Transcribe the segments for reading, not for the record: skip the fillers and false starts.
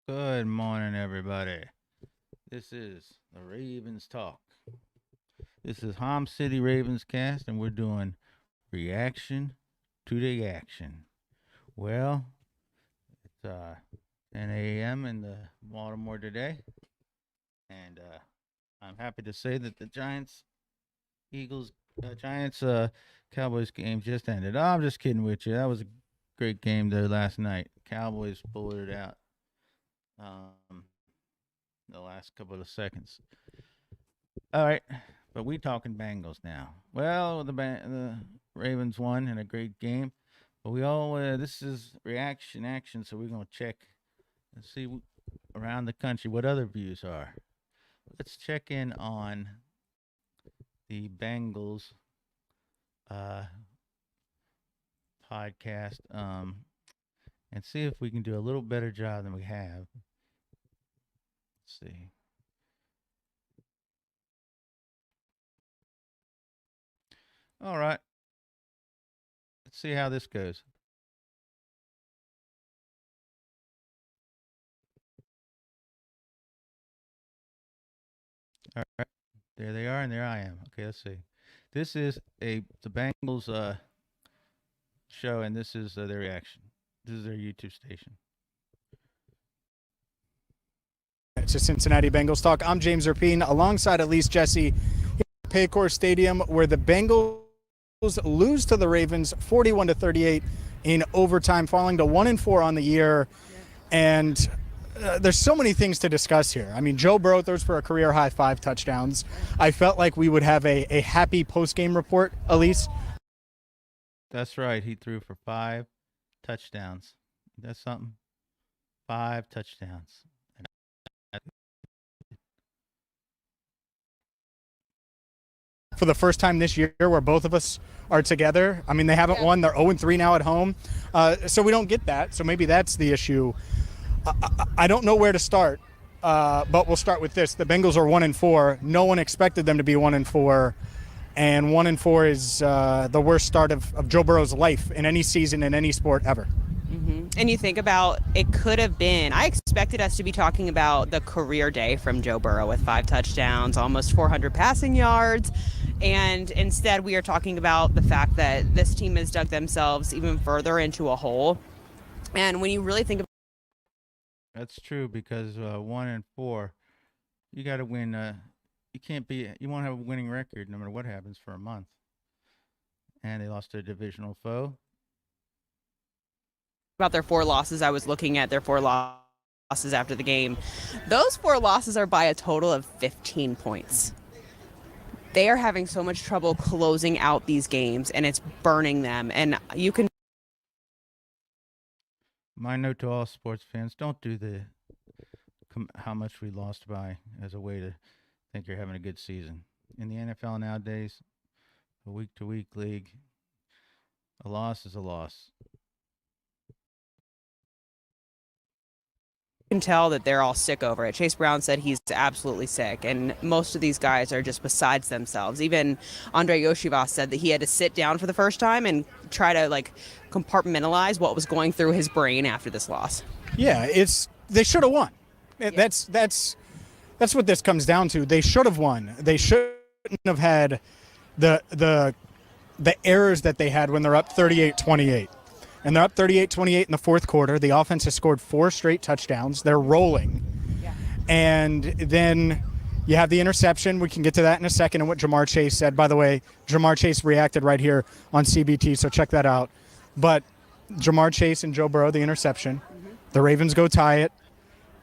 Good morning, everybody. This is the Ravens Talk. This is City Ravenscast, and we're doing reaction to the action. Well, it's 10 a.m. in the Baltimore today, and I'm happy to say that the Giants, Cowboys game just ended. Oh, I'm just kidding with you. That was a great game there last night. Cowboys pulled it out. Um, the last couple of seconds. All right, but we talking Bengals now. Well, the Ravens won in a great game, but we all this is reaction action, so we're gonna check and see around the country what other views are. Let's check in on the Bengals uh, podcast and see if we can do a little better job than we have. Let's see. All right. Let's see how this goes. All right. There they are, and there I am. Okay, let's see. This is the Bengals show, and this is their reaction. This is their YouTube station. It's a Cincinnati Bengals Talk. I'm James Erpine, alongside Elise Jesse, at Paycor Stadium, where the Bengals lose to the Ravens 41-38 in overtime, falling to 1-4 on the year. And there's so many things to discuss here. I mean, Joe Burrow throws for a career high 5 touchdowns. I felt like we would have a happy post-game report, Elise. That's right. He threw for 5 touchdowns. That's something. 5 touchdowns. For the first time this year where both of us are together. I mean, they haven't won. They're 0-3 now at home. So we don't get that. So maybe that's the issue. I don't know where to start, but we'll start with this. The Bengals are 1-4. No one expected them to be 1-4. And 1-4 is the worst start of Joe Burrow's life in any season in any sport ever. And you think about, it could have been, I expected us to be talking about the career day from Joe Burrow with 5 touchdowns, almost 400 passing yards. And instead we are talking about the fact that this team has dug themselves even further into a hole. And when you really think about That's true, because 1-4, you got to win. You won't have a winning record no matter what happens for a month. And they lost to a divisional foe. their 4 losses, I was looking at their 4 losses after the game. Those 4 losses are by a total of 15 points. They are having so much trouble closing out these games, and it's burning them. And you can. My note to all sports fans: don't do how much we lost by as a way to think you're having a good season. In the NFL nowadays, a week-to-week league, a loss is a loss. Can tell that they're all sick over it. Chase Brown said he's absolutely sick, and most of these guys are just besides themselves. Even Andre Yoshivas said that he had to sit down for the first time and try to compartmentalize what was going through his brain after this loss. Yeah, they should have won. Yeah. That's what this comes down to. They should have won. They shouldn't have had the errors that they had when they're up 38-28. And they're up 38-28 in the fourth quarter. The offense has scored 4 straight touchdowns. They're rolling. Yeah. And then you have the interception. We can get to that in a second and what Ja'Marr Chase said. By the way, Ja'Marr Chase reacted right here on CBT, so check that out. But Ja'Marr Chase and Joe Burrow, the interception. Mm-hmm. The Ravens go tie it.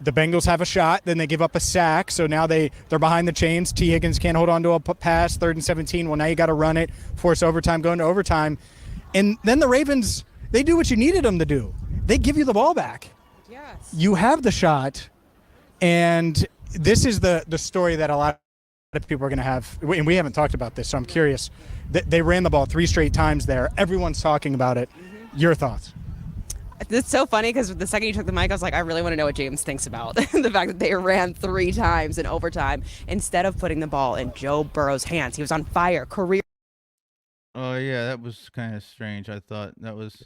The Bengals have a shot. Then they give up a sack. So now they're behind the chains. T. Higgins can't hold on to a pass. 3rd and 17. Well, now you got to run it, force overtime, go into overtime. And then the Ravens, they do what you needed them to do. They give you the ball back. Yes. You have the shot, and this is the story that a lot of people are going to have. And we haven't talked about this, so I'm curious. They ran the ball 3 straight times there. Everyone's talking about it. Mm-hmm. Your thoughts? It's so funny because the second you took the mic, I was like, I really want to know what James thinks about the fact that they ran 3 times in overtime instead of putting the ball in Joe Burrow's hands. He was on fire. Career. Oh, yeah, that was kind of strange. I thought that was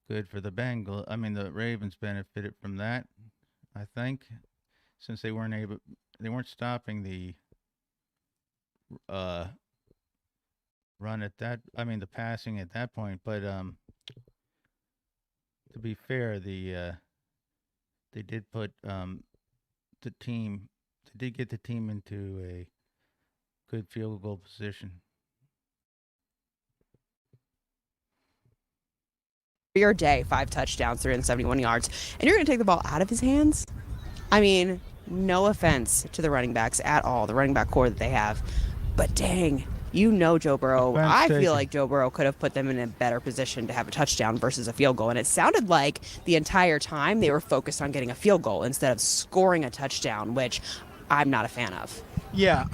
good for the Bengals. I mean, the Ravens benefited from that. I think, since they weren't stopping the run at that. I mean, the passing at that point. But to be fair, they did put the team. They did get the team into a good field goal position. Your day, 5 touchdowns, 371 yards, and you're going to take the ball out of his hands? I mean, no offense to the running backs at all, the running back core that they have, but dang, Joe Burrow. I feel like Joe Burrow could have put them in a better position to have a touchdown versus a field goal, and it sounded like the entire time they were focused on getting a field goal instead of scoring a touchdown, which I'm not a fan of. Yeah,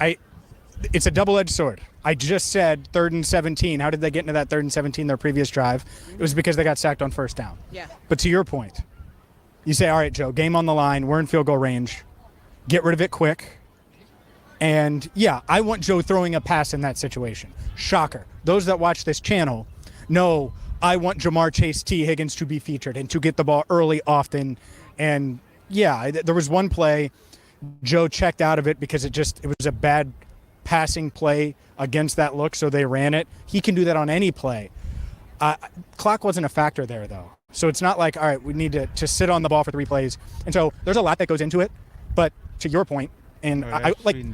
it's a double-edged sword. I just said 3rd and 17. How did they get into that 3rd and 17 their previous drive? It was because they got sacked on first down. Yeah. But to your point, you say, all right, Joe, game on the line. We're in field goal range. Get rid of it quick. And, yeah, I want Joe throwing a pass in that situation. Shocker. Those that watch this channel know I want Jamar Chase T. Higgins to be featured and to get the ball early, often. And, yeah, there was one play Joe checked out of it because it was a bad passing play against that look, so they ran it. He can do that on any play. Clock wasn't a factor there, though. So it's not like, all right, we need to sit on the ball for 3 plays. And so there's a lot that goes into it. But to your point, and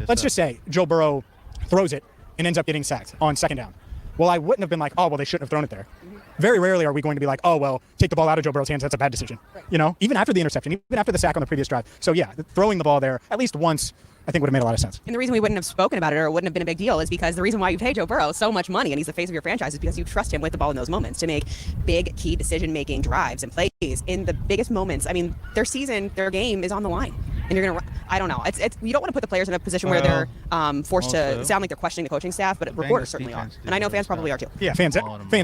let's just say Joe Burrow throws it and ends up getting sacked on 2nd down. Well, I wouldn't have been like, oh, well, they shouldn't have thrown it there. Very rarely are we going to be like, oh, well, take the ball out of Joe Burrow's hands. That's a bad decision. Right. Even after the interception, even after the sack on the previous drive. So, yeah, throwing the ball there at least once, I think would have made a lot of sense. And the reason we wouldn't have spoken about it or it wouldn't have been a big deal is because the reason why you pay Joe Burrow so much money and he's the face of your franchise is because you trust him with the ball in those moments to make big key decision-making drives and plays in the biggest moments. I mean, their game is on the line. And you're going to, I don't know. It's you don't want to put the players in a position where they're forced to sound like they're questioning the coaching staff, but reporters certainly are. And I know fans probably are too. Yeah, fans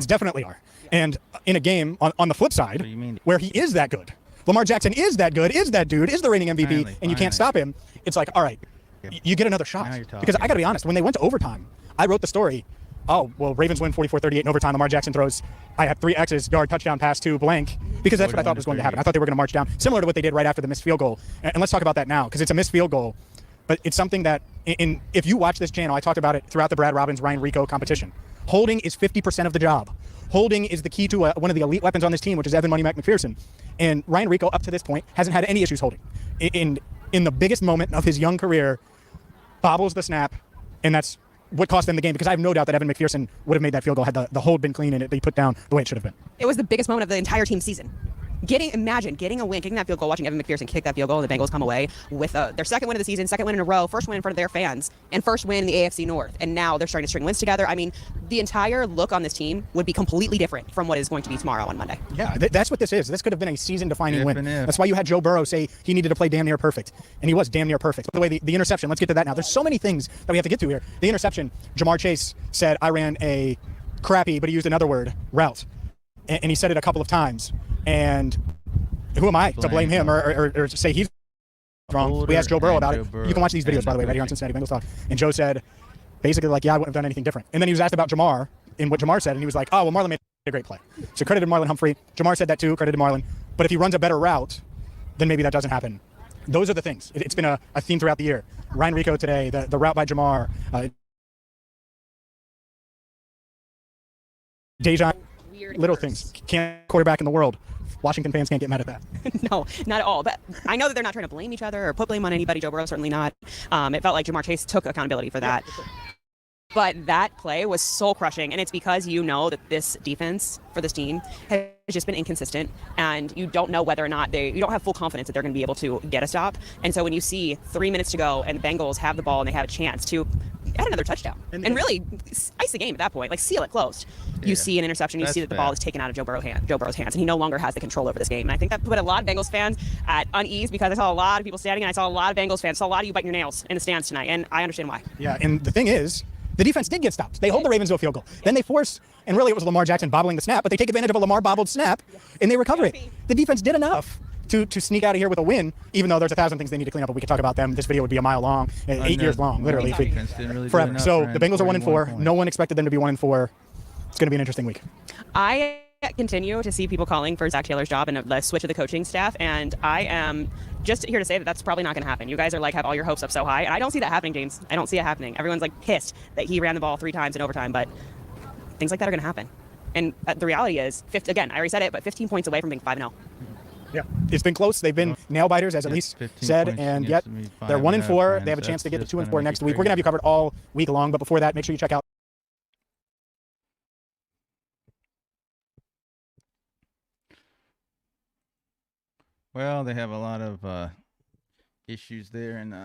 definitely are. And in a game, on the flip side, where he is that good, Lamar Jackson is that good, is that dude, is the reigning MVP, and you can't stop him, it's like, all right, you get another shot. Because I got to be honest, when they went to overtime, I wrote the story, oh, well, Ravens win 44-38 in overtime. Lamar Jackson throws, I have 3 X's, yard, touchdown, pass to blank, because that's what I thought was going to happen. I thought they were going to march down, similar to what they did right after the missed field goal. And let's talk about that now, because it's a missed field goal, but it's something that, if you watch this channel, I talked about it throughout the Brad Robbins, Ryan Rico competition. Holding is 50% of the job. Holding is the key to one of the elite weapons on this team, which is Evan Money Mac McPherson. And Ryan Rico, up to this point, hasn't had any issues holding. In the biggest moment of his young career, bobbles the snap, and that's what cost them the game, because I have no doubt that Evan McPherson would have made that field goal had the hold been clean and it be put down the way it should have been. It was the biggest moment of the entire team season. Imagine getting a win, kicking that field goal, watching Evan McPherson kick that field goal, and the Bengals come away with their 2nd win of the season, 2nd win in a row, 1st win in front of their fans, and 1st win in the AFC North. And now they're starting to string wins together. I mean, the entire look on this team would be completely different from what is going to be tomorrow on Monday. Yeah, that's what this is. This could have been a season-defining win. That's why you had Joe Burrow say he needed to play damn near perfect, and he was damn near perfect. By the way, the interception, let's get to that now. There's so many things that we have to get to here. The interception, Jamar Chase said, I ran a crappy, but he used another word, route. And he said it a couple of times. And who am I to blame him or say he's wrong? We asked Joe Burrow about it. You can watch these videos, by the way, right here on Cincinnati Bengals Talk. And Joe said, basically, like, yeah, I wouldn't have done anything different. And then he was asked about Jamar and what Jamar said, and he was like, oh, well, Marlon made a great play. So credited Marlon Humphrey. Jamar said that too, credited Marlon. But if he runs a better route, then maybe that doesn't happen. Those are the things. It's been a theme throughout the year. Ryan Rico today, the route by Jamar. Dejan, little things. Can't quarterback in the world. Washington fans can't get mad at that. No, not at all. But I know that they're not trying to blame each other or put blame on anybody. Joe Burrow certainly not. It felt like Jamar Chase took accountability for that. Yeah, but that play was soul crushing, and it's because you know that this defense for this team has just been inconsistent, and you don't know whether or not you don't have full confidence that they're going to be able to get a stop. And so when you see 3 minutes to go and the Bengals have the ball and they have a chance to add another touchdown and really ice the game at that point, like seal it closed. You see an interception, you see that the ball is taken out of Joe Burrow's hands, and he no longer has the control over this game. And I think that put a lot of Bengals fans at unease, because I saw a lot of people standing, and I saw a lot of Bengals fans, saw a lot of you biting your nails in the stands tonight, and I understand why. Yeah, and the thing is, the defense did get stopped. They hold the Ravens to a field goal. Then they force, and really it was Lamar Jackson bobbling the snap, but they take advantage of a Lamar bobbled snap, and they recover it. The defense did enough to sneak out of here with a win, even though there's 1,000 things they need to clean up, but we could talk about them. This video would be a mile long, 8 years long, literally. Forever. So the Bengals are 1-4. No one expected them to be 1-4. It's going to be an interesting week. I continue to see people calling for Zach Taylor's job and the switch of the coaching staff, and I am just here to say that that's probably not going to happen. You guys are like have all your hopes up so high, and I don't see that happening, James. I don't see it happening. Everyone's like pissed that he ran the ball 3 times in overtime, but things like that are going to happen. And the reality is, again, I already said it, but 15 points away from being 5-0. Yeah, it's been close. They've been nail biters, as Elise said, and yet they're 1-4. They have a chance to get to 2-4 next week. We're gonna have you covered all week long, but before that, make sure you check out. Well, they have a lot of issues there in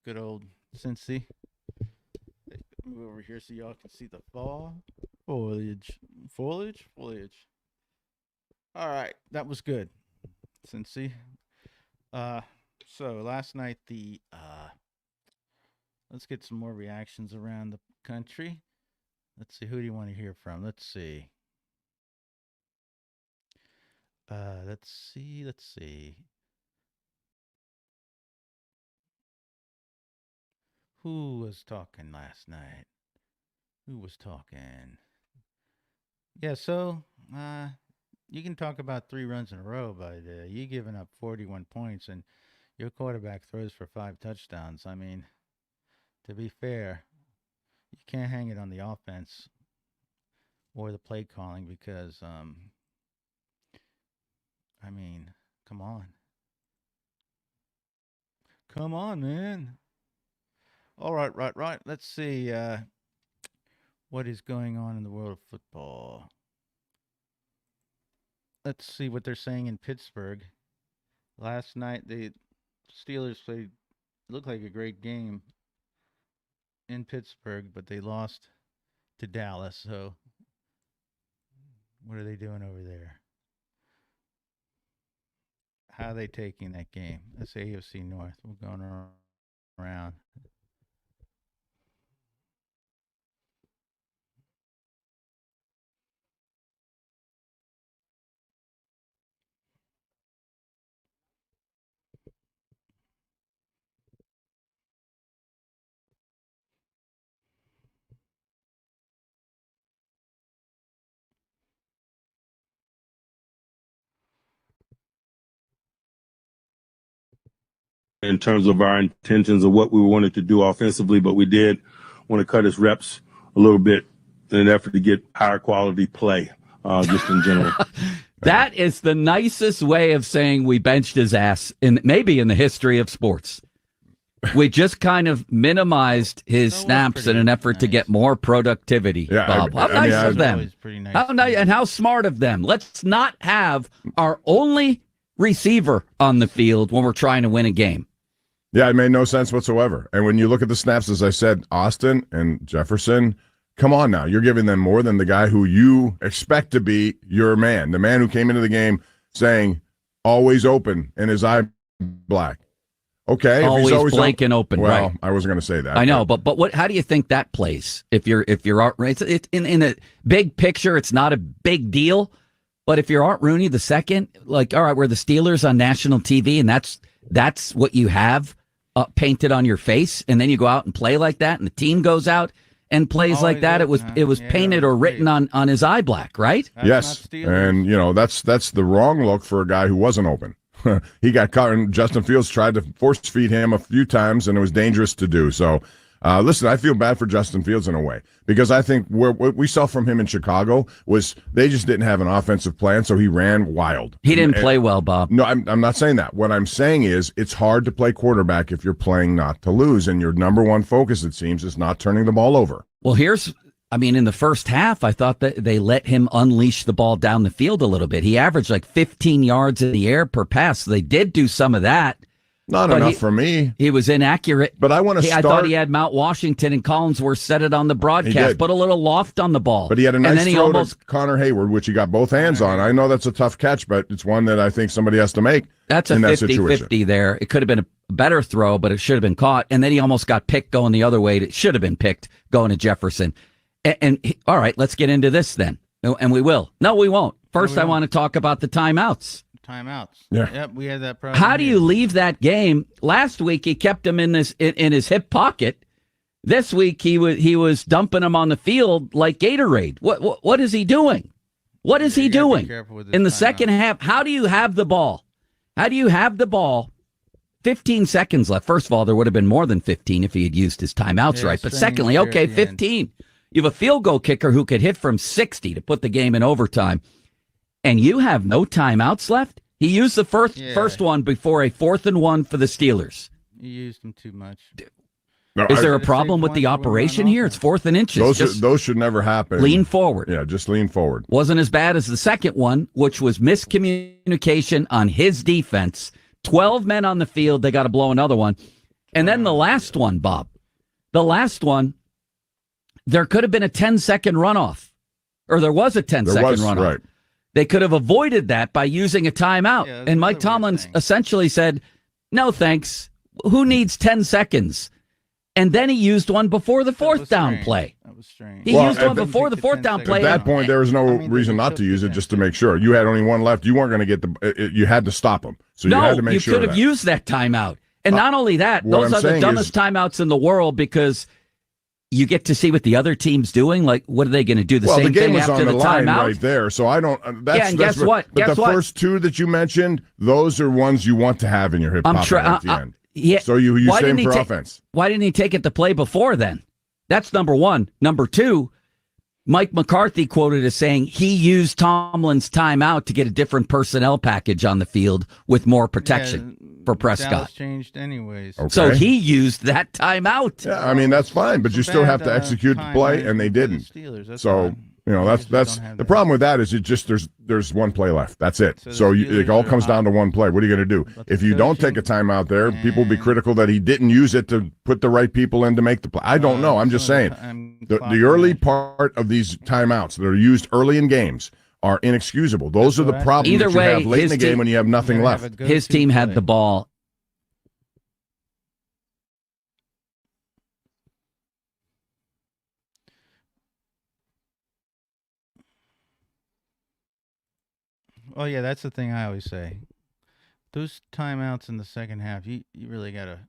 good old Cincy. Move over here so y'all can see the foliage. All right, that was good, Cincy. So last night let's get some more reactions around the country. Let's see, who do you want to hear from? Let's see. Let's see. Who was talking last night? Yeah, so you can talk about 3 runs in a row, but you giving up 41 points and your quarterback throws for 5 touchdowns. I mean, to be fair, you can't hang it on the offense or the play calling because I mean, come on. Come on, man. All right. Let's see what is going on in the world of football. Let's see what they're saying in Pittsburgh. Last night, the Steelers played, looked like a great game in Pittsburgh, but they lost to Dallas. So what are they doing over there? How are they taking that game? That's AFC North. We're going around. In terms of our intentions of what we wanted to do offensively, but we did want to cut his reps a little bit in an effort to get higher quality play, just in general. That is the nicest way of saying we benched his ass maybe in the history of sports. We just kind of minimized his snaps in an effort to get more productivity. Yeah, Bob, how nice of them! Nice. How nice and how smart of them. Let's not have our only receiver on the field when we're trying to win a game. Yeah, it made no sense whatsoever. And when you look at the snaps, as I said, Austin and Jefferson, come on now. You're giving them more than the guy who you expect to be your man. The man who came into the game saying, always open, and his eye black. Okay. Always, if he's always blank and open, well, right. I wasn't going to say that. I know, but what? How do you think that plays? If you're it's in a big picture, it's not a big deal. But if you're Art Rooney the second, like, all right, we're the Steelers on national TV, and that's what you have painted on your face, and then you go out and play like that, and the team goes out and plays always like that. It was painted or written on his eye black, right? Yes, and that's the wrong look for a guy who wasn't open. He got caught, and Justin Fields tried to force feed him a few times, and it was dangerous to do. So, listen, I feel bad for Justin Fields in a way, because I think what we saw from him in Chicago was they just didn't have an offensive plan, so he ran wild. He didn't play well, Bob. No, I'm not saying that. What I'm saying is it's hard to play quarterback if you're playing not to lose, and your number one focus, it seems, is not turning the ball over. Well, in the first half, I thought that they let him unleash the ball down the field a little bit. He averaged like 15 yards in the air per pass. So they did do some of that. Not enough for me. He was inaccurate. But I want to start. I thought he had Mount Washington and Collinsworth set it on the broadcast, put a little loft on the ball. But he had a nice throw to Connor Hayward, which he got both hands on. I know that's a tough catch, but it's one that I think somebody has to make. That's a 50-50 there. It could have been a better throw, but it should have been caught. And then he almost got picked going the other way. It should have been picked going to Jefferson. All right, let's get into this then. And we will. No, we won't. First, I want to talk about the timeouts. Yeah. Yep, we had that problem. How do you leave that game? Last week he kept him in his hip pocket. This week he was dumping him on the field like Gatorade. What is he doing? What is he you gotta be doing careful with in the this second timeout. half? How do you have the ball? 15 seconds left. First of all, there would have been more than 15 if he had used his timeouts Yeah, right. But strange secondly, there okay, at the end. 15. You have a field goal kicker who could hit from 60 to put the game in overtime, and you have no timeouts left? He used the first one before a 4th and 1 for the Steelers. You used them too much. No, Is there a Could've problem saved with the points if we operation run here? offense. It's 4th and inches. those should never happen. Lean forward. Yeah, just lean forward. Wasn't as bad as the second one, which was miscommunication on his defense. 12 men on the field. They got to blow another one. And then the last one, Bob. The last one, there could have been a 10-second runoff. Or there was a 10-second runoff. Right. They could have avoided that by using a timeout. Yeah, that's and Mike another weird Tomlin thing. essentially said, no thanks. Who needs 10 seconds? And then he used one before the That fourth was down strange. play. That was strange. He Well, used if one it- before the Take the fourth down 10 play. At that and- point, there was no I mean, reason they not took to use the it, just to 10 make sure. You had only one left. You weren't going to get you had to stop him. So you had to make sure could of have that. used that timeout. And not only that, what those I'm are the saying dumbest is- timeouts in the world because you get to see what the other team's doing. Like, what are they going to do? The Well, same the game thing was after on the the line timeout? right there, so I don't. That's, Yeah, and that's guess what? But Guess the what? first two that you mentioned, those are ones you want to have in your hip I'm pocket sure. at the end. Yeah. So you Why same didn't he for take- offense. Why didn't he take it to play before then? That's number one. Number two, Mike McCarthy quoted as saying he used Tomlin's timeout to get a different personnel package on the field with more protection for Prescott. Dallas changed anyways. Okay. So he used that timeout. Yeah, I mean that's fine, but you Some still have bad, to execute the time play, and they management for didn't. the Steelers, that's So fine. you know They that's usually don't have the that. problem with that is it just there's one play left. That's it. So the So it Steelers all are comes down hot. to one play. What are you going to do But the if you don't take a coaching timeout there? People will be and- critical that he didn't use it to put the right people in to make the play. I don't know. I'm just some of saying the time the clock early management. part of these timeouts that are used early in games are inexcusable. Those are the what I- problems Either that you way, have late in his the game team- when you have nothing You gotta left. have a His go-to team had play. the ball. Oh yeah, that's the thing I always say. Those timeouts in the second half, you really gotta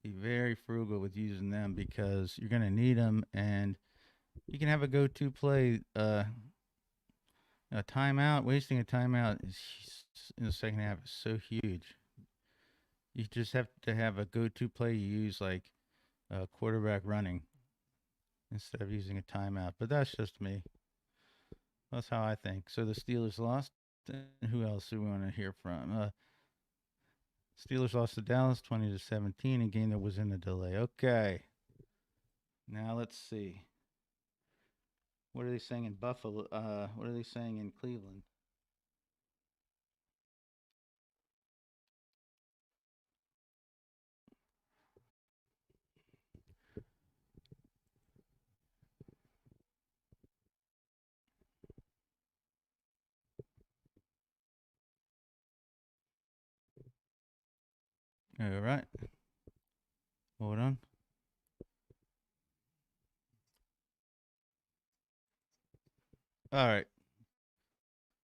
be very frugal with using them because you're gonna need them, and you can have a go-to play. A timeout, wasting a timeout in the second half is so huge. You just have to have a go-to play you use, like a quarterback running, instead of using a timeout. But that's just me. That's how I think. So the Steelers lost. And who else do we want to hear from? Steelers lost to Dallas 20-17, a game that was in the delay. Okay. Now let's see. What are they saying in Buffalo? What are they saying in Cleveland? All right. Hold on. All right.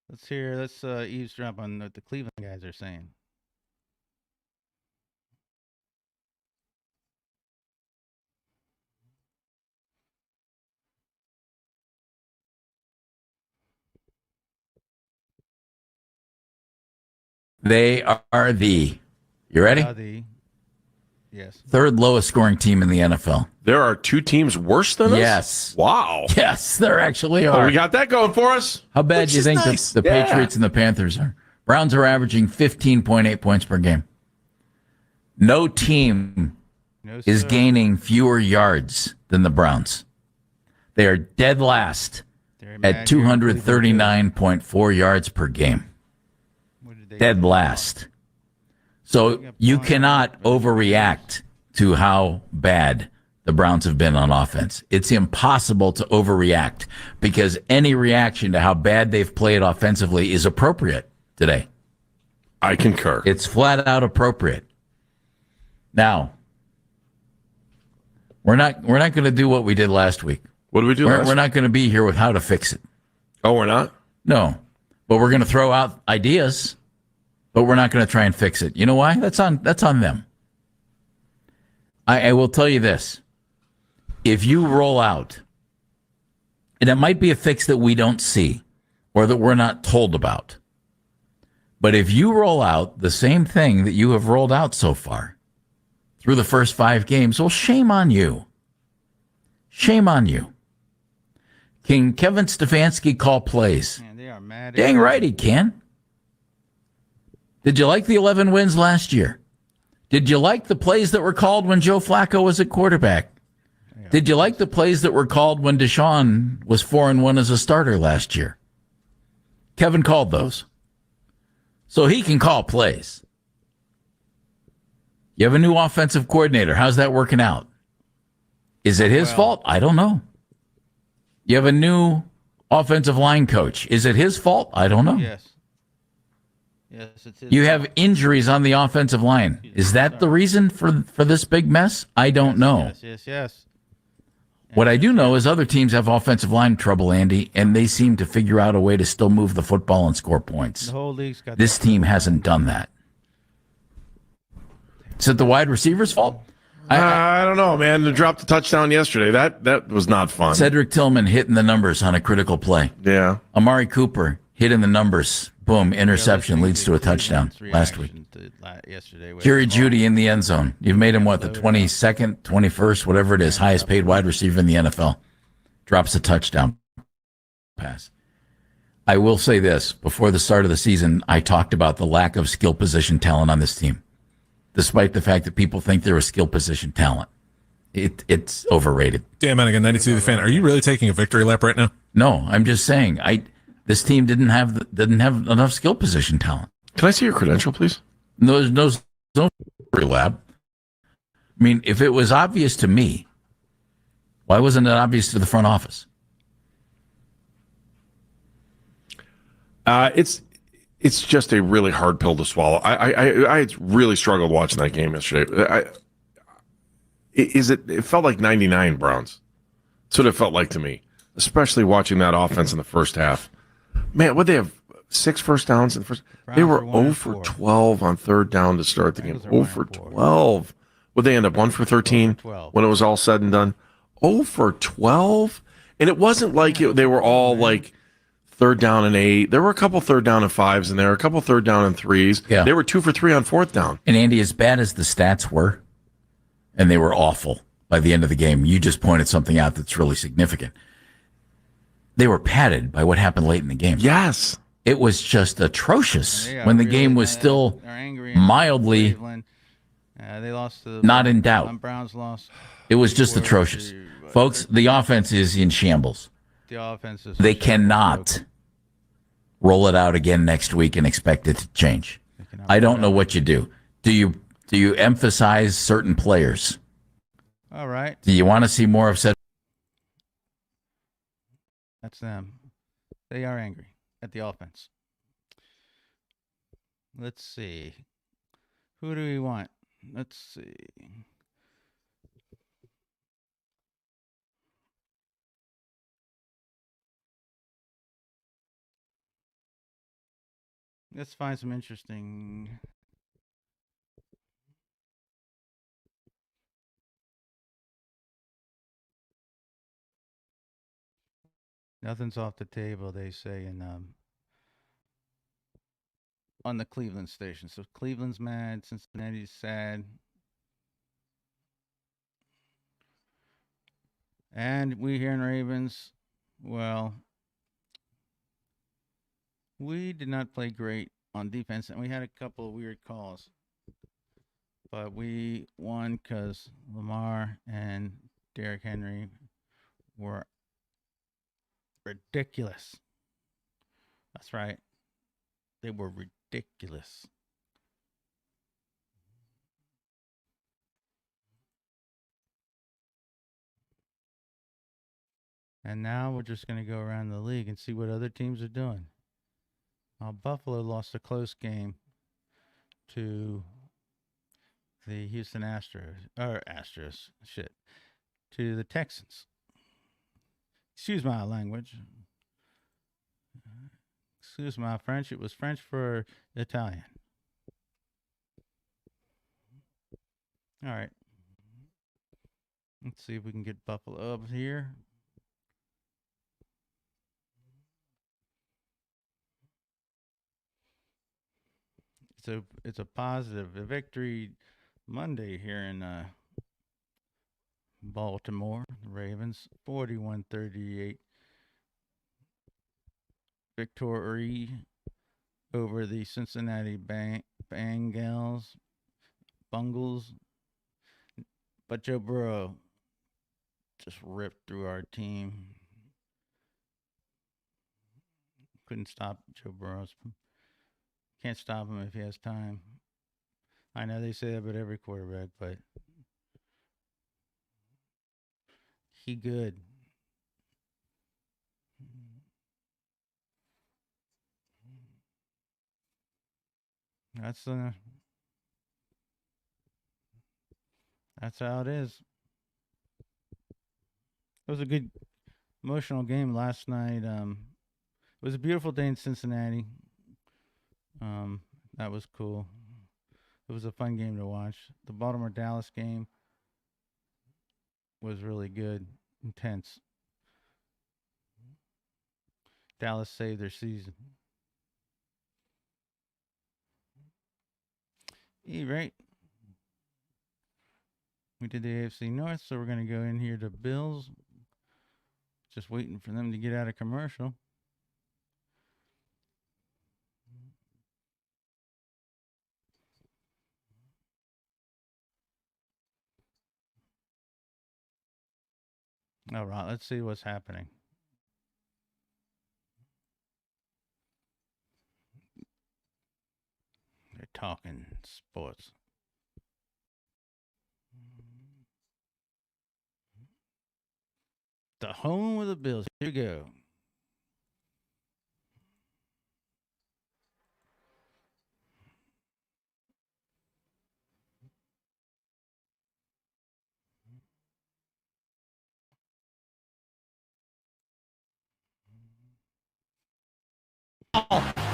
Let's eavesdrop on what the Cleveland guys are saying. They are you ready? Yes. Third lowest scoring team in the NFL. There are two teams worse than us? Yes. Wow. Yes, there actually Oh, are. we got that going for us. How bad Which do you is think nice. the Yeah. Patriots and the Panthers are? Browns are averaging 15.8 points per game. No team No, is sir. gaining fewer yards than the Browns. They are dead last They're at mad here in 239.4 yards per game. Cleveland. What did they Dead do? last. So you cannot overreact to how bad the Browns have been on offense. It's impossible to overreact because any reaction to how bad they've played offensively is appropriate today. I concur. It's flat out appropriate. Now, we're not going to do what we did last week. What did we do We're, last we're not going to be here with how to fix it. Oh, we're not? No, but we're going to throw out ideas, but we're not going to try and fix it. You know why? That's on them. I will tell you this. If you roll out, and it might be a fix that we don't see, or that we're not told about. But if you roll out the same thing that you have rolled out so far through the first 5 games, well, shame on you. Shame on you. Can Kevin Stefanski call plays? Man, they are mad. Dang right he can. Did you like the 11 wins last year? Did you like the plays that were called when Joe Flacco was at quarterback? Did you like the plays that were called when Deshaun was 4-1 as a starter last year? Kevin called those. So he can call plays. You have a new offensive coordinator. How's that working out? Is it his fault? I don't know. You have a new offensive line coach. Is it his fault? I don't know. Yes. Yes, it's his You fault. have injuries on the offensive line. Is that the reason for this big mess? I don't know. Yes. What I do know is other teams have offensive line trouble, Andy, and they seem to figure out a way to still move the football and score points. The whole league's got This team hasn't done that. Is it the wide receiver's fault? I don't know, man. They dropped the touchdown yesterday. That was not fun. Cedric Tillman hitting the numbers on a critical play. Yeah. Amari Cooper hitting the numbers. Boom, interception leads to a touchdown last week. Yesterday. Jerry Jeudy in the end zone. You've made him, what, the 22nd, 21st, whatever it is, highest paid wide receiver in the NFL. Drops a touchdown pass. I will say this. Before the start of the season, I talked about the lack of skill position talent on this team, despite the fact that people think they're a skill position talent. It's overrated. Dan Manigan, 92 The Fan. Are you really taking a victory lap right now? No, I'm just saying. This team didn't have enough skill position talent. Can I see your credential, please? No victory lap. I mean, if it was obvious to me, why wasn't it obvious to the front office? It's just a really hard pill to swallow. I really struggled watching that game yesterday. It felt like 99 Browns. That's what it felt like to me, especially watching that offense in the first half. Man, what they have 6 first downs in the first. They were 0 for 12 on third down to start the game. 0 for 12. Would they end up 1 for 13 when it was all said and done? 0 for 12, and it wasn't like they were all like third down and 8. There were a couple third down and 5s in there, a couple third down and 3s. Yeah. They were 2 for 3 on fourth down. And Andy, as bad as the stats were, and they were awful by the end of the game, you just pointed something out that's really significant. They were padded by what happened late in the game. Yes. It was just atrocious when the game was still mildly they lost not in doubt. Browns lost. It was just atrocious. Folks, the offense is in shambles. The offense is They cannot roll it out again next week and expect it to change. I don't know what you do. Do you emphasize certain players? All right. Do you want to see more of said? That's them. They are angry at the offense. Let's see. Who do we want? Let's see. Let's find some interesting. Nothing's off the table, they say, on the Cleveland station. So Cleveland's mad, Cincinnati's sad. And we here in Ravens, well, we did not play great on defense, and we had a couple of weird calls. But we won because Lamar and Derrick Henry were ridiculous. That's right. They were ridiculous. And now we're just going to go around the league and see what other teams are doing. Buffalo lost a close game to the Houston Astros, to the Texans. Excuse my language. Excuse my French. It was French for Italian. All right. Let's see if we can get Buffalo up here. it's a positive. A victory Monday here in Baltimore. The Ravens 41-38 victory over the Cincinnati Bengals. But Joe Burrow just ripped through our team. Couldn't stop Joe Burrow. Can't stop him if he has time. I know they say that about every quarterback, but he good. That's how it is. It was a good emotional game last night. It was a beautiful day in Cincinnati. That was cool. It was a fun game to watch. The Baltimore-Dallas game was really good, intense. Dallas saved their season. Right. We did the AFC North, so we're going to go in here to Bills. Just waiting for them to get out of commercial. All right, let's see what's happening. They're talking sports. The home of the Bills. Here we go.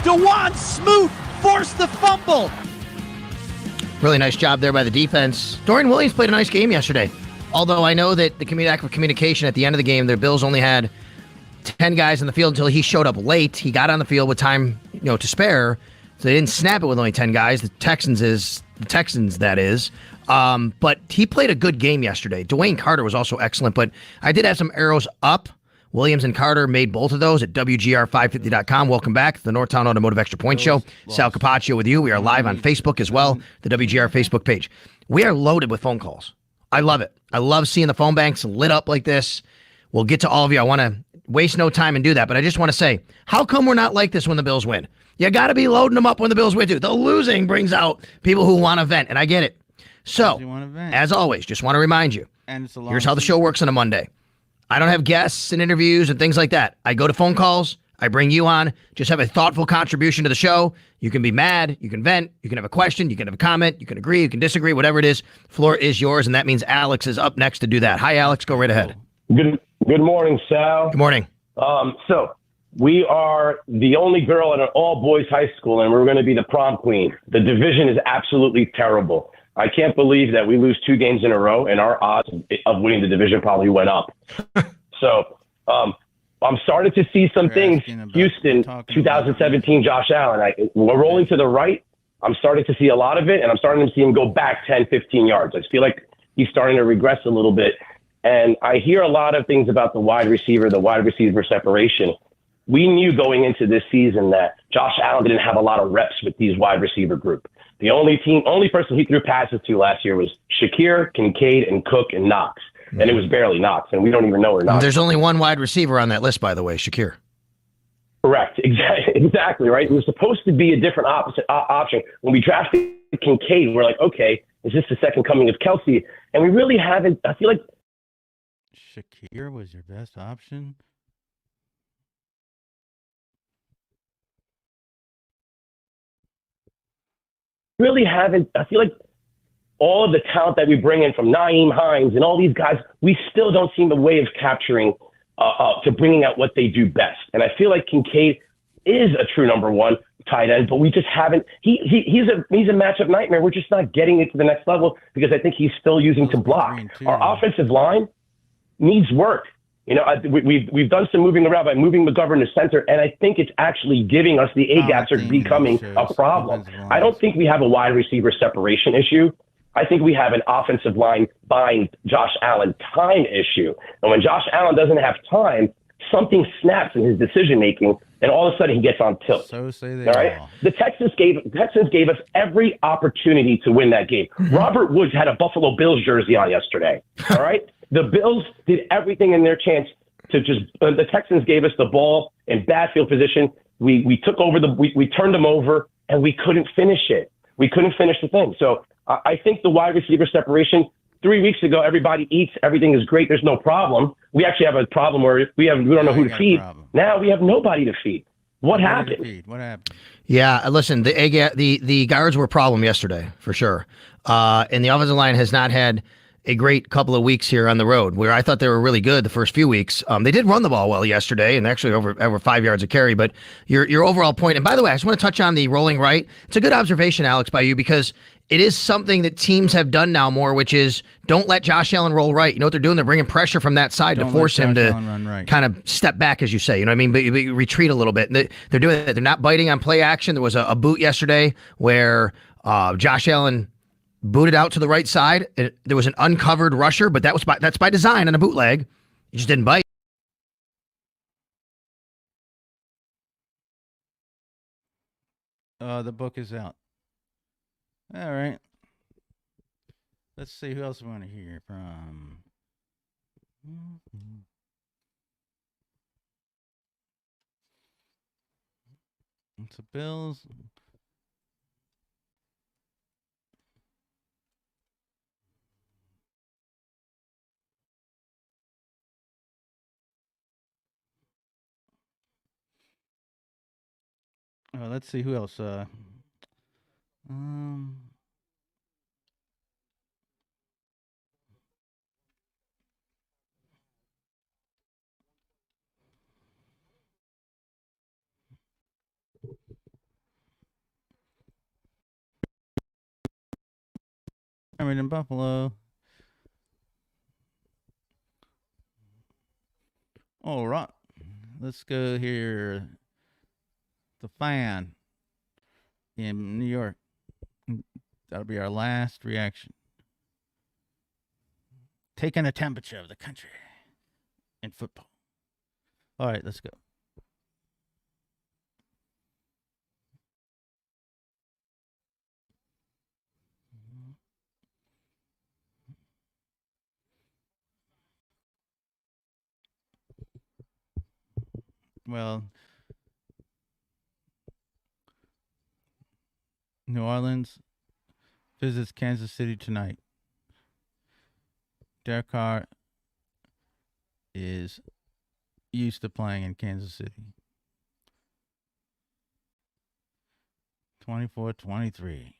DeJuan Smoot forced the fumble. Really nice job there by the defense. Dorian Williams played a nice game yesterday. Although I know that the lack of communication at the end of the game, the Bills only had 10 guys in the field until he showed up late. He got on the field with time, to spare. So they didn't snap it with only 10 guys. The Texans, that is. But he played a good game yesterday. Dwayne Carter was also excellent, but I did have some arrows up. Williams and Carter made both of those at WGR550.com. Welcome back to the Northtown Automotive Extra Point Show. Sal Capaccio with you. We are live on Facebook as well, the WGR Facebook page. We are loaded with phone calls. I love it. I love seeing the phone banks lit up like this. We'll get to all of you. I want to waste no time and do that, but I just want to say, how come we're not like this when the Bills win? You got to be loading them up when the Bills win, too. The losing brings out people who want to vent, and I get it. So, as always, just want to remind you, here's how the show works on a Monday. I don't have guests and interviews and things like that. I go to phone calls. I bring you on. Just have a thoughtful contribution to the show. You can be mad. You can vent. You can have a question. You can have a comment. You can agree. You can disagree. Whatever it is, floor is yours, and that means Alex is up next to do that. Hi, Alex. Go right ahead. Good morning, Sal. Good morning. So we are the only girl at an all-boys high school, and we're going to be the prom queen. The division is absolutely terrible. I can't believe that we lose 2 games in a row, and our odds of winning the division probably went up. So I'm starting to see some things. Houston, 2017, Josh Allen. We're rolling to the right. I'm starting to see a lot of it, and I'm starting to see him go back 10, 15 yards. I feel like he's starting to regress a little bit. And I hear a lot of things about the wide receiver separation. We knew going into this season that Josh Allen didn't have a lot of reps with these wide receiver group. The only person he threw passes to last year was Shakir, Kincaid, and Cook and Knox. And it was barely Knox, and we don't even know where Knox. There's only one wide receiver on that list, by the way, Shakir. Correct. Exactly, right? It was supposed to be a different option. When we drafted Kincaid, we're like, okay, is this the second coming of Kelsey? And we really haven't. I feel like Shakir was your best option? really haven't. I feel like all of the talent that we bring in from Nyheim Hines and all these guys, we still don't see the way of capturing to bringing out what they do best. And I feel like Kincaid is a true number one tight end, but we just haven't. He's a matchup nightmare. We're just not getting it to the next level because I think he's still using to block. Our offensive line needs work. You know, we've done some moving around by moving McGovern to center, and I think it's actually giving us the A gaps are becoming a problem. I don't think we have a wide receiver separation issue. I think we have an offensive line buying Josh Allen time issue. And when Josh Allen doesn't have time, something snaps in his decision making, and all of a sudden he gets on tilt. So say they all right. all. The Texans gave us every opportunity to win that game. Robert Woods had a Buffalo Bills jersey on yesterday. All right. The Bills did everything in their chance to just. The Texans gave us the ball in bad field position. We took over we turned them over, and we couldn't finish it. We couldn't finish the thing. So I think the wide receiver separation. 3 weeks ago, everybody eats. Everything is great. There's no problem. We actually have a problem where we don't know who to feed. Now we have nobody to feed. What happened? What happened? Yeah, listen, the guards were a problem yesterday for sure, and the offensive line has not had a great couple of weeks here on the road. Where I thought they were really good the first few weeks. They did run the ball well yesterday, and actually over 5 yards a carry. But your overall point, and by the way, I just want to touch on the rolling right. It's a good observation, Alex, by you, because it is something that teams have done now more, which is don't let Josh Allen roll right. You know what they're doing? They're bringing pressure from that side to force him to kind of step back, as you say. You know what I mean? But retreat a little bit. They're doing that. They're not biting on play action. There was a boot yesterday where Josh Allen booted out to the right side. There was an uncovered rusher, but that's by design on a bootleg. He just didn't bite. The book is out. All right. Let's see who else we want to hear from. It's the Bills. Let's see who else. I'm in Buffalo. All right. Let's go here. The Fan in New York. That'll be our last reaction. Taking a temperature of the country in football. All right, let's go. Well, New Orleans visits Kansas City tonight. Derek Carr is used to playing in Kansas City. 24-23.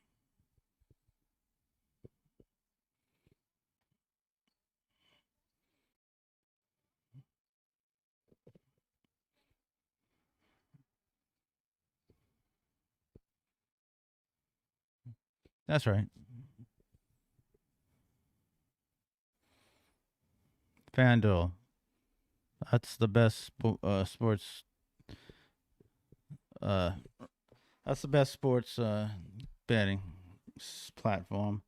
That's right. FanDuel. That's the best sports. That's the best sports betting platform.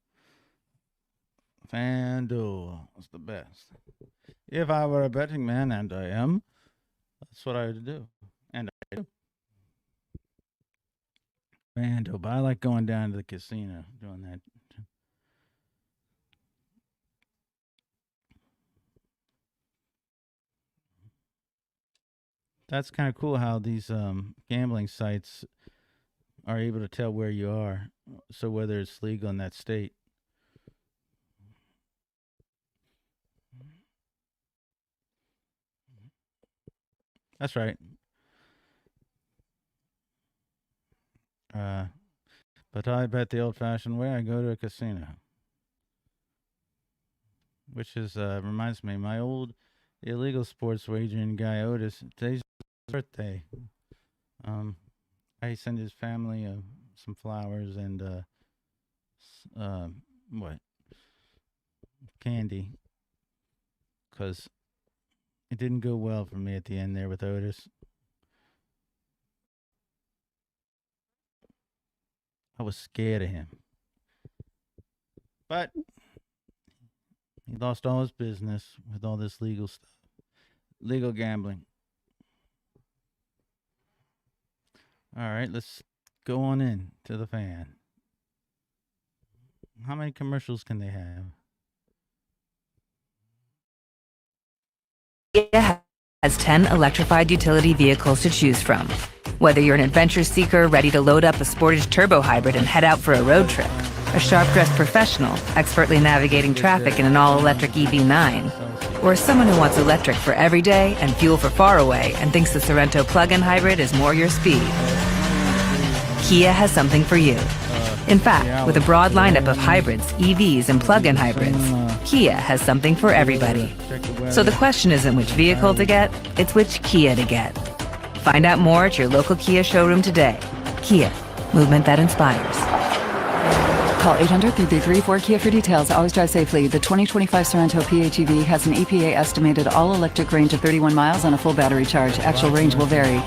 FanDuel is the best. If I were a betting man, and I am, that's what I would do. And I do. FanDuel, but I like going down to the casino doing that. That's kind of cool how these gambling sites are able to tell where you are, so whether it's legal in that state. That's right. But I bet the old-fashioned way. I go to a casino, which is reminds me, my old illegal sports wagering guy Otis. Today's his birthday. I send his family some flowers and candy, because it didn't go well for me at the end there with Otis. I was scared of him. But he lost all his business with all this legal stuff. Legal gambling. All right, let's go on in to the fan. How many commercials can they have? Kia has 10 electrified utility vehicles to choose from. Whether you're an adventure seeker ready to load up a Sportage turbo hybrid and head out for a road trip, a sharp-dressed professional expertly navigating traffic in an all-electric EV9, or someone who wants electric for every day and fuel for far away and thinks the Sorento plug-in hybrid is more your speed, Kia has something for you. In fact, with a broad lineup of hybrids, EVs, and plug-in hybrids, Kia has something for everybody. So the question isn't which vehicle to get, it's which Kia to get. Find out more at your local Kia showroom today. Kia, movement that inspires. Call 800-333-4KIA for details. Always drive safely. The 2025 Sorento PHEV has an EPA estimated all-electric range of 31 miles on a full battery charge. Actual range will vary.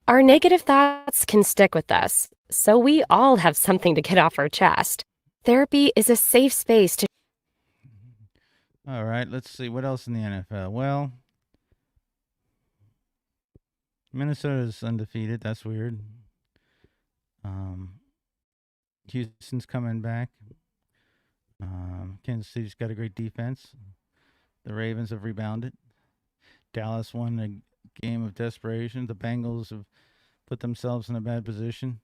Our negative thoughts can stick with us, so we all have something to get off our chest. Therapy is a safe space to... All right, let's see. What else in the NFL? Well, Minnesota's undefeated. That's weird. Houston's coming back. Kansas City's got a great defense. The Ravens have rebounded. Dallas won a game of desperation. The Bengals have put themselves in a bad position.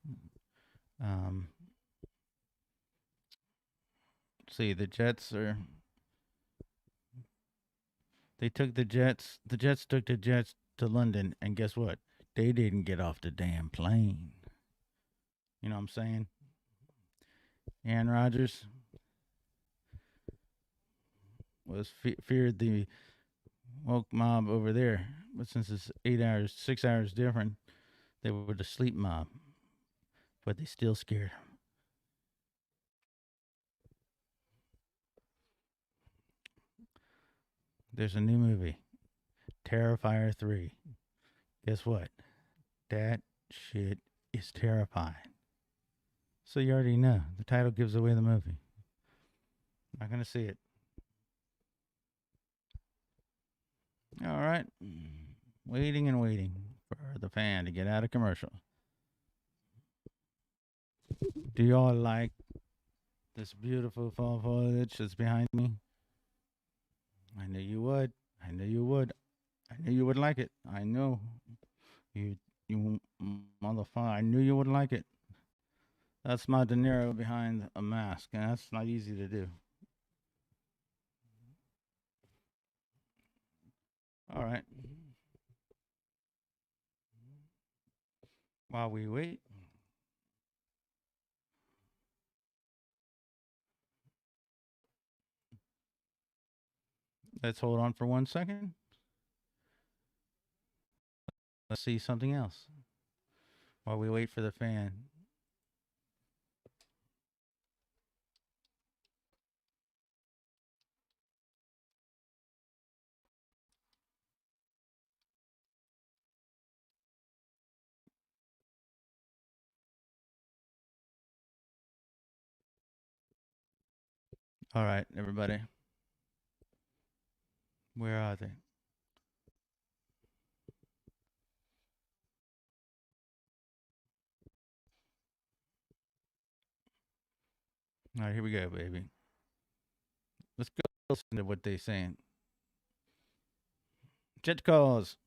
See, the Jets are... They took the Jets took the Jets to London, and guess what? They didn't get off the damn plane. You know what I'm saying? Aaron Rodgers was feared the woke mob over there, but since it's 6 hours different, they were the sleep mob, but they still scared him. There's a new movie, Terrifier 3. Guess what? That shit is terrifying. So you already know. The title gives away the movie. Not going to see it. All right. Waiting and waiting for the fan to get out of commercial. Do y'all like this beautiful fall foliage that's behind me? I knew you would. I knew you would. I knew you would like it. I know. You motherfucker. I knew you would like it. That's my De Niro behind a mask, and that's not easy to do. All right. While we wait, let's hold on for 1 second. Let's see something else while we wait for the fan. All right, everybody. Where are they? All right, here we go, baby. Let's go listen to what they're saying. Jet calls.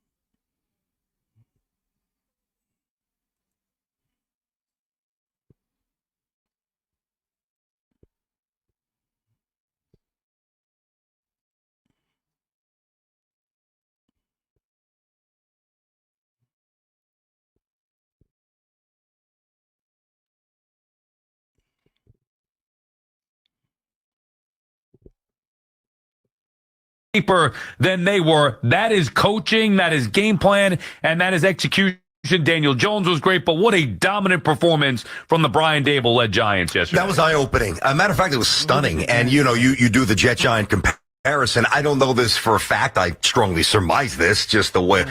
Deeper than they were. That is coaching, that is game plan, and that is execution Daniel Jones was great, but what a dominant performance from the Brian Dable-led Giants yesterday. That was eye-opening. Matter of fact, it was stunning. And, you do the Jet-Giant comparison. I don't know this for a fact. I strongly surmise this, just the way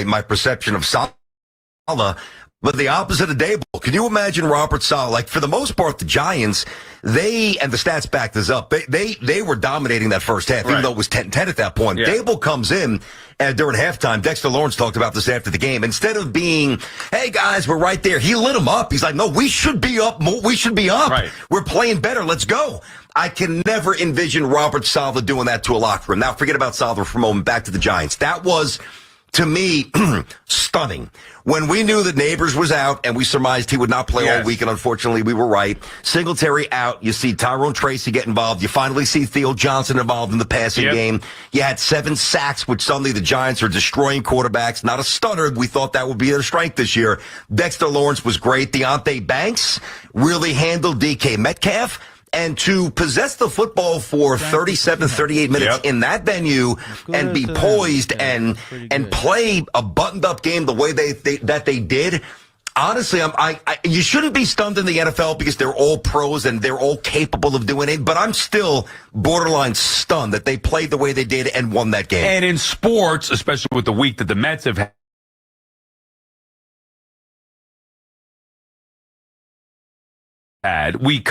my perception of Saleh. But the opposite of Dable. Can you imagine Robert Saleh? Like, for the most part, the Giants, and the stats back this up, they were dominating that first half, even though it was 10-10 at that point. Yeah. Dable comes in, and during halftime, Dexter Lawrence talked about this after the game. Instead of being, hey, guys, we're right there, he lit them up. He's like, no, we should be up. We should be up. Right. We're playing better. Let's go. I can never envision Robert Saleh doing that to a locker room. Now, forget about Saleh for a moment. Back to the Giants. That was, to me, stunning. When we knew that Neighbors was out and we surmised he would not play all week, and unfortunately we were right. Singletary out. You see Tyrone Tracy get involved. You finally see Theo Johnson involved in the passing game. You had 7 sacks, which suddenly the Giants are destroying quarterbacks. Not a stunner. We thought that would be their strength this year. Dexter Lawrence was great. Deontay Banks really handled DK Metcalf. And to possess the football for 37, 38 minutes in that venue and be poised and play a buttoned-up game the way they did, honestly, you shouldn't be stunned in the NFL because they're all pros and they're all capable of doing it. But I'm still borderline stunned that they played the way they did and won that game. And in sports, especially with the week that the Mets have had, we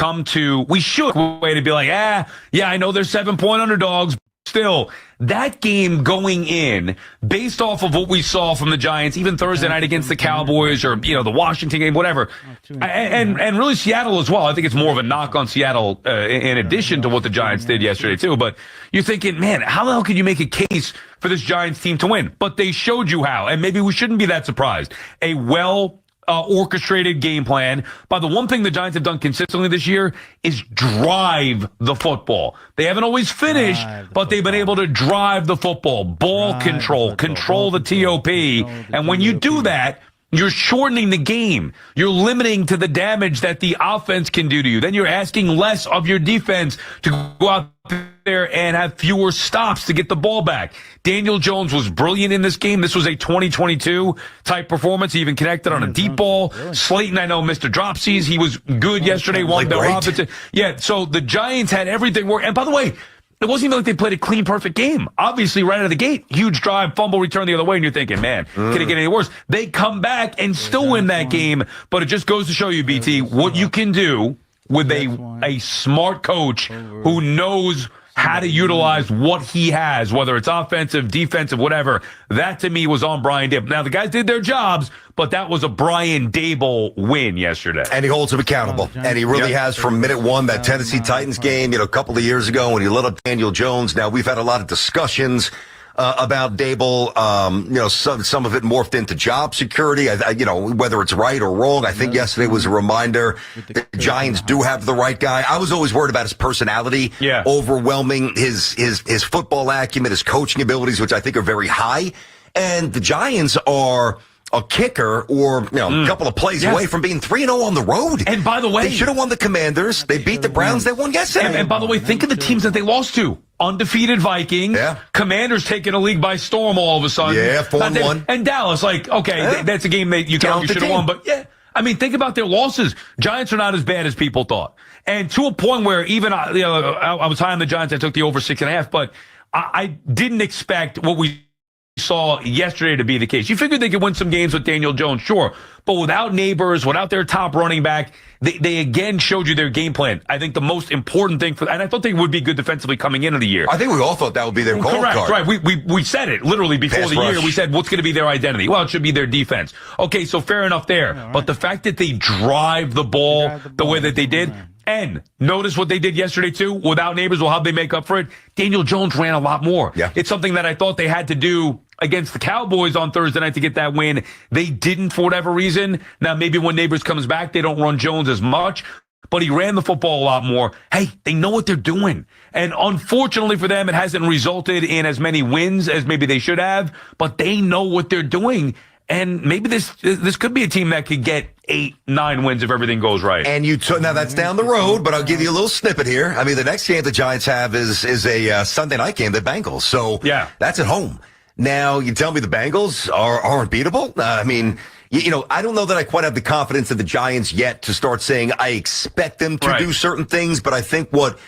should way to be like, I know they're 7-point underdogs. Still, that game going in, based off of what we saw from the Giants, even Thursday night against the Cowboys or, the Washington game, whatever, and really Seattle as well. I think it's more of a knock on Seattle in addition to what the Giants did yesterday too. But you're thinking, man, how the hell could you make a case for this Giants team to win? But they showed you how, and maybe we shouldn't be that surprised. A orchestrated game plan. But the one thing the Giants have done consistently this year is drive the football. They haven't always finished, but they've been able to drive the football, ball control the TOP. And when you do that, you're shortening the game. You're limiting to the damage that the offense can do to you. Then you're asking less of your defense to go out there and have fewer stops to get the ball back. Daniel Jones was brilliant in this game. This was a 2022 type performance. He even connected on a deep ball. Really? Slayton, I know, Mr. Dropsies. He was good yesterday. Won the Robinson. Yeah, so the Giants had everything work. And by the way, it wasn't even like they played a clean, perfect game. Obviously, right out of the gate, huge drive, fumble, return the other way, and you're thinking, man, can it get any worse? They come back and still win that game, but it just goes to show you, BT, what you can do with a smart coach who knows how to utilize what he has, whether it's offensive, defensive, whatever. That, to me, was on Brian Dable. Now, the guys did their jobs, but that was a Brian Dable win yesterday. And he holds him accountable. And he really has from minute one, that Tennessee Titans game, a couple of years ago when he lit up Daniel Jones. Now, we've had a lot of discussions about Dable. Some of it morphed into job security. Whether it's right or wrong. I think yesterday was a reminder the Giants do have the right guy. I was always worried about his personality overwhelming his football acumen, his coaching abilities, which I think are very high. And the Giants are a kicker or a couple of plays away from being 3-0 on the road. And by the way, they should have won the Commanders. They beat the Browns. They won yesterday. And by the way, think of the teams that they lost to. Undefeated Vikings. Yeah. Commanders taking a league by storm all of a sudden. Yeah, 4-1. And Dallas, that's a game that you should have won. But think about their losses. Giants are not as bad as people thought. And to a point where even I was high on the Giants. I took the over 6.5, but I didn't expect what we saw yesterday to be the case. You figured they could win some games with Daniel Jones, sure. But without Neighbors, without their top running back, they again showed you their game plan. I think the most important thing and I thought they would be good defensively coming into the year. I think we all thought that would be their call card. Right. We said it literally before the year. We said, what's going to be their identity? Well, it should be their defense. Okay, so fair enough there. Yeah, right. But the fact that they drive the ball the way that they did, and notice what they did yesterday too, without Neighbors, how'd they make up for it? Daniel Jones ran a lot more. Yeah. It's something that I thought they had to do against the Cowboys on Thursday night to get that win. They didn't for whatever reason. Now, maybe when Neighbors comes back, they don't run Jones as much, but he ran the football a lot more. Hey, they know what they're doing. And unfortunately for them, it hasn't resulted in as many wins as maybe they should have, but they know what they're doing. And maybe this could be a team that could get 8-9 wins if everything goes right. And now that's down the road, but I'll give you a little snippet here. I mean, the next game the Giants have is a Sunday night game, the Bengals. So that's at home. Now, you tell me the Bengals are unbeatable? I mean, I don't know that I quite have the confidence of the Giants yet to start saying I expect them to do certain things, but I think what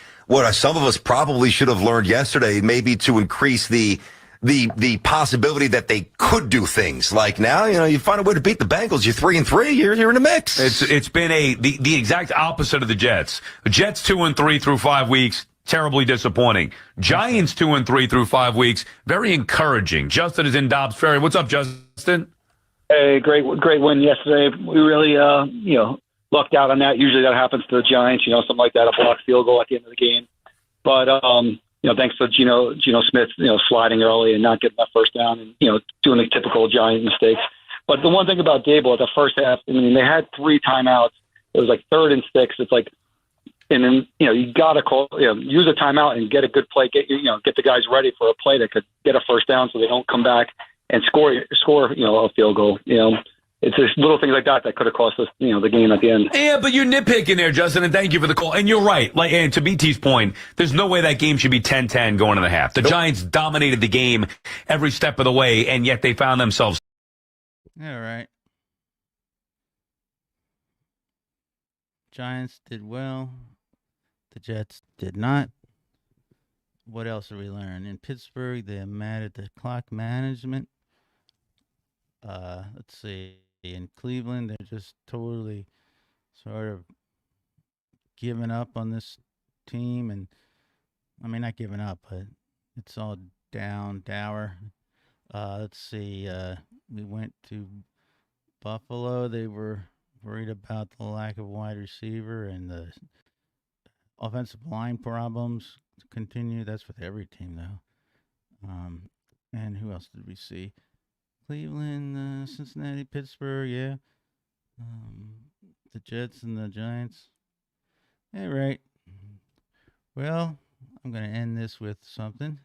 some of us probably should have learned yesterday, maybe to increase the possibility that they could do things. Like now, you find a way to beat the Bengals, you're 3-3, you're in the mix. It's been the exact opposite of the Jets. The Jets 2-3 through 5 weeks. Terribly disappointing. Giants 2-3 through 5 weeks. Very encouraging. Justin is in Dobbs Ferry. What's up, Justin? Hey, great win yesterday. We really, lucked out on that. Usually that happens to the Giants, something like that, a blocked field goal at the end of the game. But, thanks to Geno Smith, sliding early and not getting that first down and, doing the typical Giant mistakes. But the one thing about Dable at the first half, I mean, they had 3 timeouts. It was like 3rd and 6. It's like, and then, you got to call, use a timeout and get a good play, get the guys ready for a play that could get a first down so they don't come back and score, a field goal. It's just little things like that could have cost us, the game at the end. Yeah, but you're nitpicking there, Justin, and thank you for the call. And you're right. And to BT's point, there's no way that game should be 10-10 going to the half. The Giants dominated the game every step of the way, and yet they found themselves. All right. Giants did well. The Jets did not. What else did we learn? In Pittsburgh, they're mad at the clock management. Let's see. In Cleveland, they're just totally sort of giving up on this team. And, I mean, not giving up, but it's all dour. Let's see. We went to Buffalo. They were worried about the lack of wide receiver and the offensive line problems continue. That's with every team, though. And who else did we see? Cleveland, Cincinnati, Pittsburgh, yeah. The Jets and the Giants. All right. Well, I'm going to end this with something.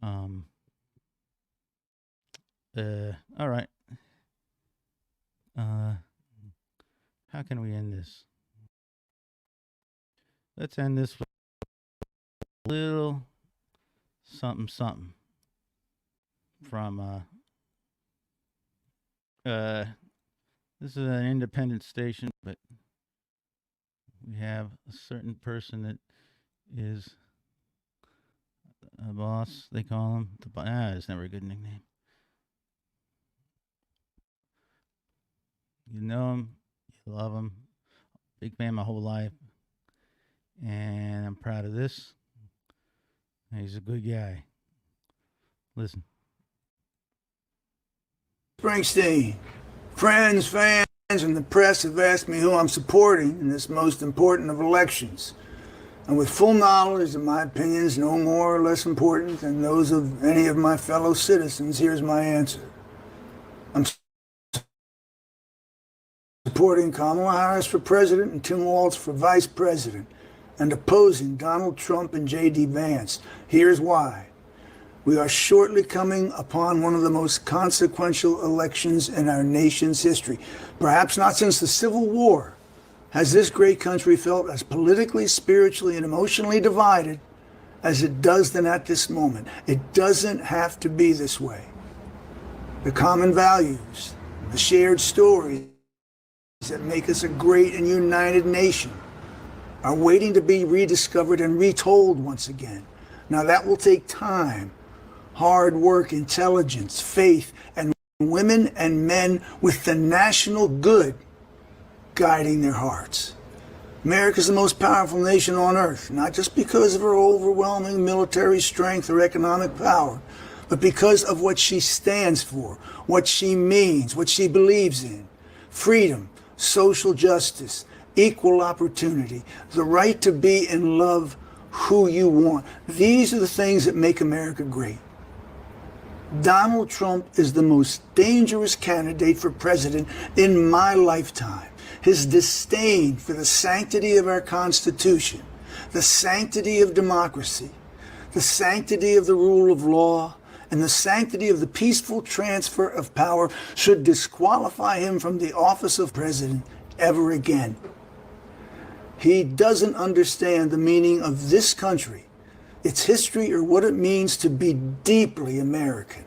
All right. How can we end this? Let's end this with a little something from this is an independent station, but we have a certain person that is a boss, they call him. It's never a good nickname. You know him, you love him. Big fan my whole life. And I'm proud of this. He's a good guy. Listen. Springsteen, friends, fans, and the press have asked me who I'm supporting in this most important of elections. And with full knowledge that my opinions no more or less important than those of any of my fellow citizens, here's my answer. I'm supporting Kamala Harris for president and Tim Walz for vice president, and opposing Donald Trump and J.D. Vance. Here's why. We are shortly coming upon one of the most consequential elections in our nation's history. Perhaps not since the Civil War has this great country felt as politically, spiritually, and emotionally divided as it does then at this moment. It doesn't have to be this way. The common values, the shared stories that make us a great and united nation are waiting to be rediscovered and retold once again. Now that will take time, hard work, intelligence, faith, and women and men with the national good guiding their hearts. America is the most powerful nation on earth, not just because of her overwhelming military strength or economic power, but because of what she stands for, what she means, what she believes in. Freedom, social justice, equal opportunity, the right to be and love who you want. These are the things that make America great. Donald Trump is the most dangerous candidate for president in my lifetime. His disdain for the sanctity of our Constitution, the sanctity of democracy, the sanctity of the rule of law, and the sanctity of the peaceful transfer of power should disqualify him from the office of president ever again. He doesn't understand the meaning of this country its history, or what it means to be deeply American.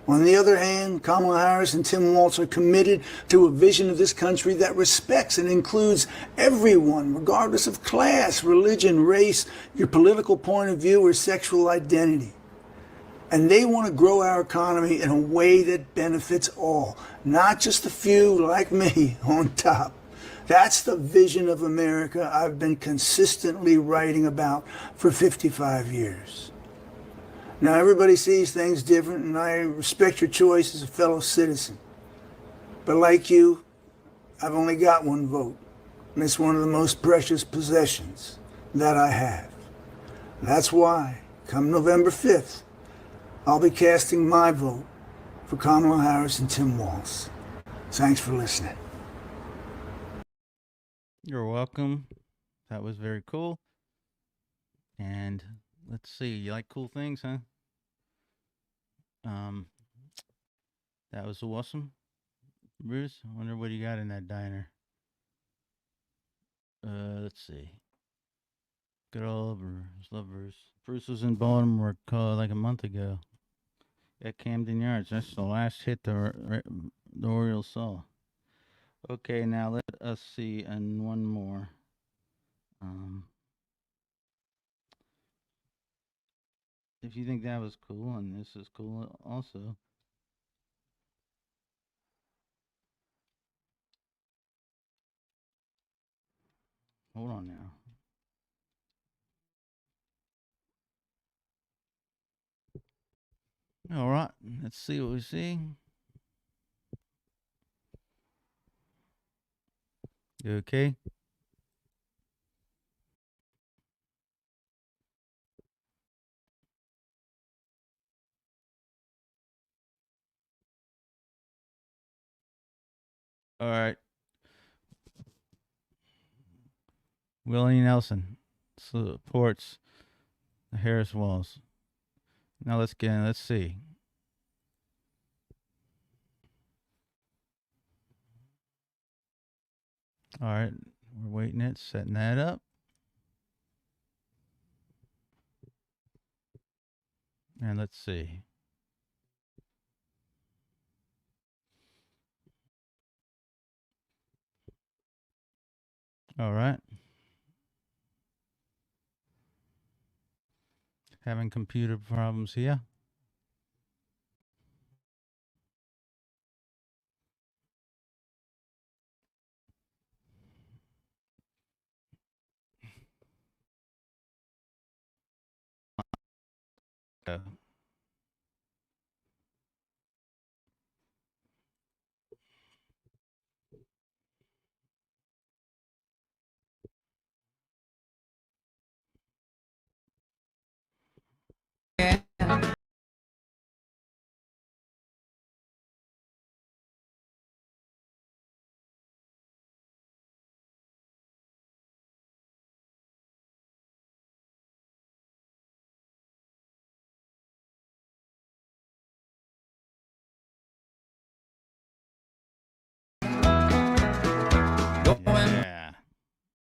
On the other hand, Kamala Harris and Tim Walz are committed to a vision of this country that respects and includes everyone, regardless of class, religion, race, your political point of view, or sexual identity. And they want to grow our economy in a way that benefits all, not just a few like me on top. That's the vision of America I've been consistently writing about for 55 years. Now, everybody sees things different, and I respect your choice as a fellow citizen. But like you, I've only got one vote, and it's one of the most precious possessions that I have. That's why, come November 5th, I'll be casting my vote for Kamala Harris and Tim Walz. Thanks for listening. You're welcome. That was very cool. And let's see, you like cool things, huh? That was awesome. Bruce, I wonder what you got in that diner. Let's see. Good old Bruce. Love Bruce. Bruce was in Baltimore like a month ago at Camden Yards. That's the last hit the Orioles saw. Okay, now let us see, and one more. If you think that was cool, and this is cool also. Hold on now. All right, let's see what we see. You okay? All right. Willie Nelson supports the Harris Walls. Now let's see. All right, we're waiting it, setting that up. And let's see. All right. Having computer problems here. Yeah.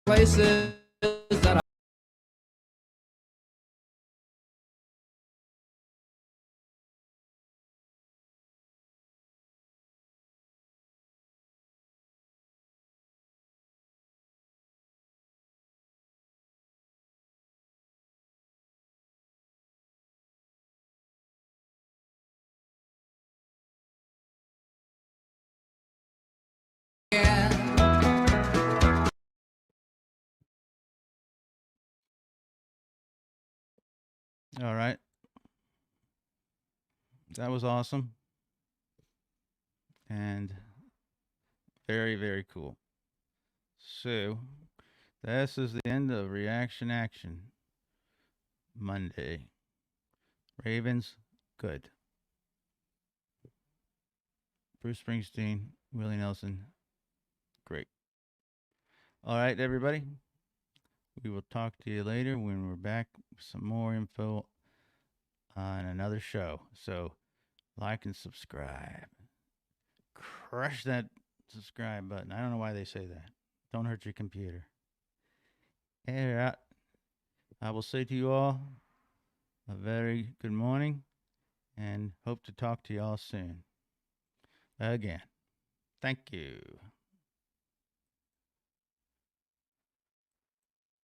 Places that All right. That was awesome. And very, very cool. So, this is the end of Reaction Action Monday. Ravens, good. Bruce Springsteen, Willie Nelson, great. All right, everybody. We will talk to you later when we're back with some more info on another show. So, like and subscribe. Crush that subscribe button. I don't know why they say that. Don't hurt your computer. All right. I will say to you all, a very good morning and hope to talk to y'all soon. Again, thank you.